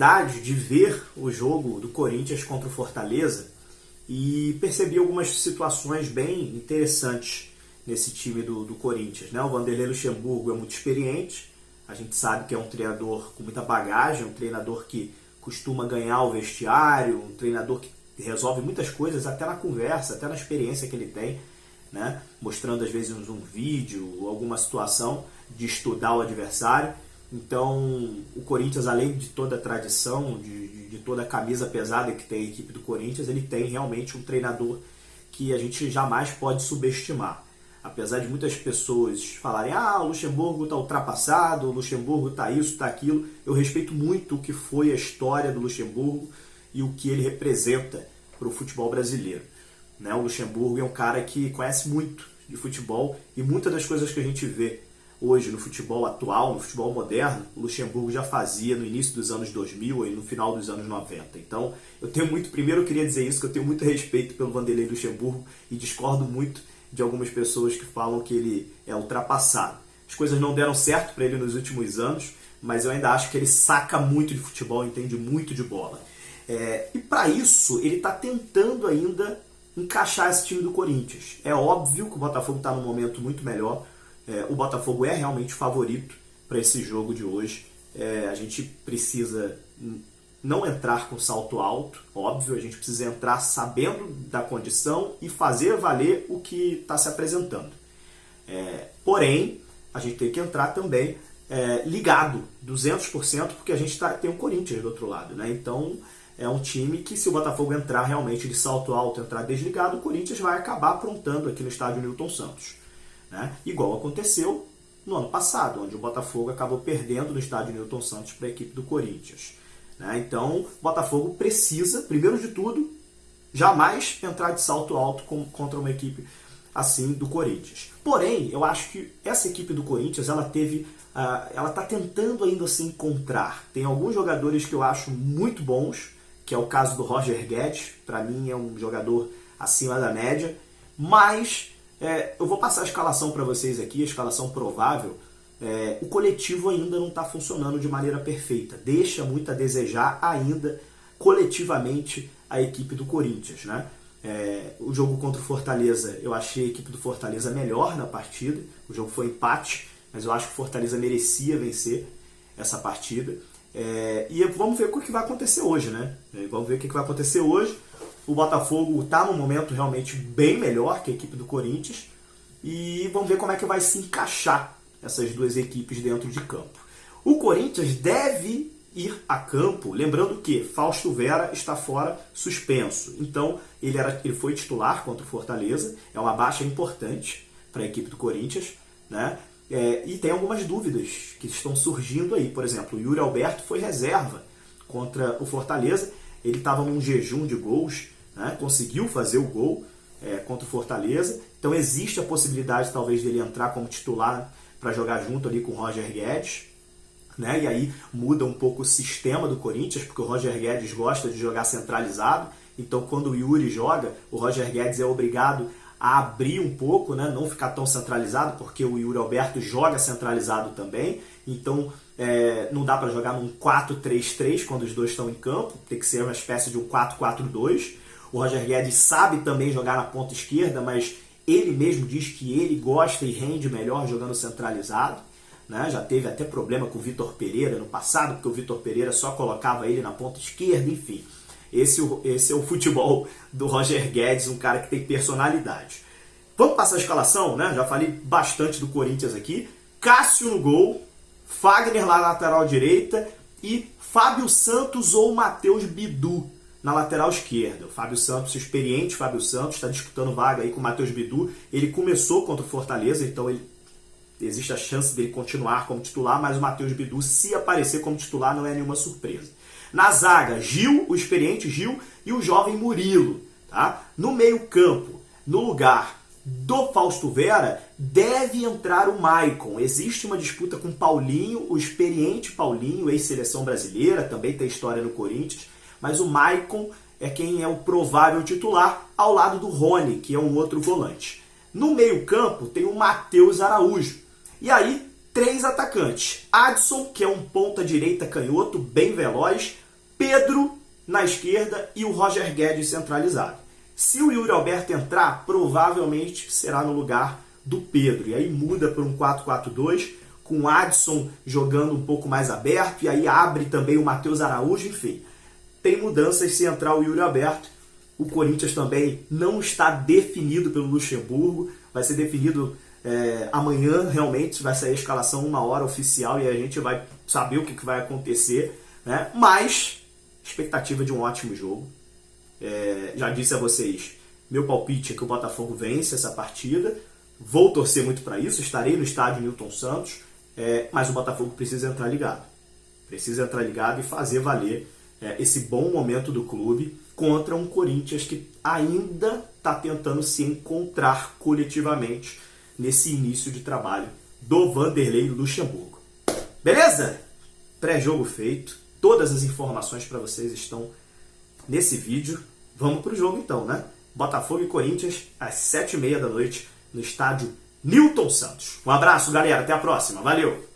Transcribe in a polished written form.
oportunidade de ver o jogo do Corinthians contra o Fortaleza e percebi algumas situações bem interessantes nesse time do Corinthians, né? O Vanderlei Luxemburgo é muito experiente, a gente sabe que é um treinador com muita bagagem, um treinador que costuma ganhar o vestiário, um treinador que resolve muitas coisas até na conversa, até na experiência que ele tem, né? Mostrando às vezes um vídeo ou alguma situação de estudar o adversário. Então o Corinthians, além de toda a tradição, de toda a camisa pesada que tem a equipe do Corinthians, ele tem realmente um treinador que a gente jamais pode subestimar. Apesar de muitas pessoas falarem, o Luxemburgo está ultrapassado, o Luxemburgo está isso, está aquilo, eu respeito muito o que foi a história do Luxemburgo e o que ele representa para o futebol brasileiro. Né? O Luxemburgo é um cara que conhece muito de futebol e muitas das coisas que a gente vê hoje no futebol atual, no futebol moderno, o Luxemburgo já fazia no início dos anos 2000 e no final dos anos 90. Então, primeiro eu queria dizer isso, que eu tenho muito respeito pelo Vanderlei Luxemburgo e discordo muito de algumas pessoas que falam que ele é ultrapassado. As coisas não deram certo para ele nos últimos anos, mas eu ainda acho que ele saca muito de futebol, entende muito de bola. E para isso, ele está tentando ainda encaixar esse time do Corinthians. É óbvio que o Botafogo está num momento muito melhor. O Botafogo é realmente favorito para esse jogo de hoje. A gente precisa não entrar com salto alto, óbvio, a gente precisa entrar sabendo da condição e fazer valer o que está se apresentando. Porém, a gente tem que entrar também ligado, 200%, porque a gente tem o Corinthians do outro lado, né? Então, é um time que, se o Botafogo entrar realmente de salto alto, entrar desligado, o Corinthians vai acabar aprontando aqui no estádio Newton Santos. Né? Igual aconteceu no ano passado, onde o Botafogo acabou perdendo no estádio Newton Santos para a equipe do Corinthians. Né? Então, o Botafogo precisa, primeiro de tudo, jamais entrar de salto alto contra uma equipe assim do Corinthians. Porém, eu acho que essa equipe do Corinthians, ela está tentando ainda se encontrar. Tem alguns jogadores que eu acho muito bons, que é o caso do Roger Guedes, para mim é um jogador acima da média, mas eu vou passar a escalação para vocês aqui, a escalação provável. O coletivo ainda não está funcionando de maneira perfeita, deixa muito a desejar ainda coletivamente a equipe do Corinthians, né? O jogo contra o Fortaleza, eu achei a equipe do Fortaleza melhor na partida, o jogo foi empate, mas eu acho que o Fortaleza merecia vencer essa partida. E vamos ver o que vai acontecer hoje, né? Vamos ver o que vai acontecer hoje. O Botafogo está num momento realmente bem melhor que a equipe do Corinthians. E vamos ver como é que vai se encaixar essas duas equipes dentro de campo. O Corinthians deve ir a campo, lembrando que Fausto Vera está fora, suspenso. Então, ele foi titular contra o Fortaleza. É uma baixa importante para a equipe do Corinthians, né? E tem algumas dúvidas que estão surgindo aí. Por exemplo, o Yuri Alberto foi reserva contra o Fortaleza. Ele estava num jejum de gols, né? Conseguiu fazer o gol contra o Fortaleza. Então existe a possibilidade talvez dele entrar como titular para jogar junto ali com o Roger Guedes. Né? E aí muda um pouco o sistema do Corinthians, porque o Roger Guedes gosta de jogar centralizado. Então quando o Yuri joga, o Roger Guedes é obrigado a abrir um pouco, né? Não ficar tão centralizado, porque o Yuri Alberto joga centralizado também. Então não dá para jogar num 4-3-3 quando os dois estão em campo, tem que ser uma espécie de um 4-4-2. O Roger Guedes sabe também jogar na ponta esquerda, mas ele mesmo diz que ele gosta e rende melhor jogando centralizado. Né? Já teve até problema com o Vitor Pereira no passado, porque o Vitor Pereira só colocava ele na ponta esquerda, enfim. Esse é o futebol do Roger Guedes, um cara que tem personalidade. Vamos passar a escalação, né? Já falei bastante do Corinthians aqui. Cássio no gol, Fagner lá na lateral direita e Fábio Santos ou Matheus Bidu na lateral esquerda. O Fábio Santos, experiente Fábio Santos, está disputando vaga aí com o Matheus Bidu. Ele começou contra o Fortaleza, então existe a chance dele continuar como titular, mas o Matheus Bidu, se aparecer como titular, não é nenhuma surpresa. Na zaga, Gil, o experiente Gil, e o jovem Murilo. Tá? No meio-campo, no lugar do Fausto Vera, deve entrar o Maicon. Existe uma disputa com o Paulinho, o experiente Paulinho, ex-seleção brasileira, também tem história no Corinthians, mas o Maicon é quem é o provável titular, ao lado do Rony, que é um outro volante. No meio-campo tem o Matheus Araújo. E aí, 3 atacantes. Adson, que é um ponta-direita canhoto, bem veloz. Pedro na esquerda e o Roger Guedes centralizado. Se o Yuri Alberto entrar, provavelmente será no lugar do Pedro. E aí muda para um 4-4-2, com o Adson jogando um pouco mais aberto, e aí abre também o Matheus Araújo, enfim. Tem mudanças se entrar o Yuri Alberto. O Corinthians também não está definido pelo Luxemburgo, vai ser definido amanhã, realmente, vai sair a escalação 1h oficial e a gente vai saber o que vai acontecer, né? Mas, expectativa de um ótimo jogo. Já disse a vocês, meu palpite é que o Botafogo vence essa partida, vou torcer muito para isso, estarei no estádio Newton Santos, mas o Botafogo precisa entrar ligado. Precisa entrar ligado e fazer valer esse bom momento do clube contra um Corinthians que ainda está tentando se encontrar coletivamente nesse início de trabalho do Vanderlei Luxemburgo. Beleza? Pré-jogo feito, todas as informações para vocês estão nesse vídeo. Vamos para o jogo então, né? Botafogo e Corinthians às 7h30 da noite no estádio Newton Santos. Um abraço, galera. Até a próxima. Valeu!